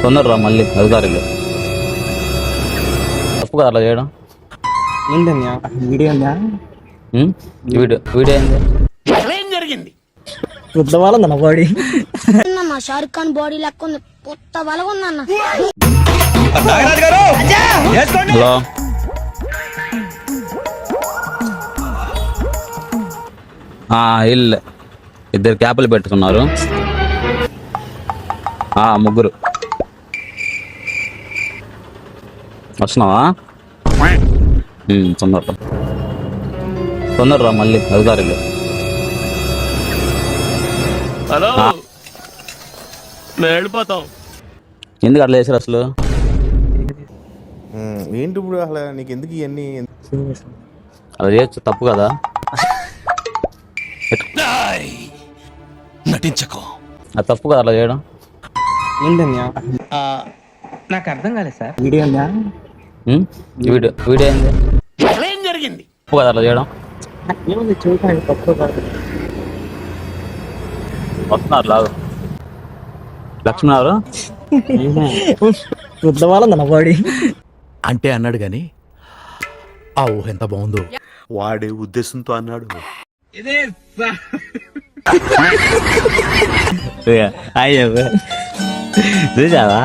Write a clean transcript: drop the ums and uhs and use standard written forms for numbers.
తొందరరా మళ్ళీ అధికారులు తప్పు కదా అట్లా చేయడం. ఏంటన్నా వీడియో ఉందా? వీడియో ఏంది? పెద్ద వాళ్ళ బాడీ షారుఖ్ ఖాన్ బాడీ లెక్క కొత్త బలగా ఉందన్న. హలో ఇల్లు ఇద్దరు క్యాపులు పెట్టుకున్నారు. ముగ్గురు వస్తున్నావా? తొందరరా మళ్ళీ అధికారులు. హలో మేము వెళ్ళిపోతాం. ఎందుకు అట్లా చేశారు అసలు? ఏంటి ఇప్పుడు అసలు నీకు ఎందుకు ఇవన్నీ? అలా చేయొచ్చు, తప్పు కదా. నటించకు. అది తప్పు కదా అట్లా చేయడం. ఏంటన్నా నాకు అర్థం కాలేదు సార్. వీడియో ఉందా? వీడియో ఏంది? ఏం జరిగింది? తప్పు కదా అట్లా చేయడం. ఏముంది చూడటానికి తప్పు కాదు. వస్తున్నారు లాగు. లక్ష్మణ్ గారు పెద్ద వాళ్ళ బాడీ అంటే అన్నాడు గాని ఆ ఊహ ఎంత బాగుందో. వాడే ఉద్దేశంతో అన్నాడు. చూసావా?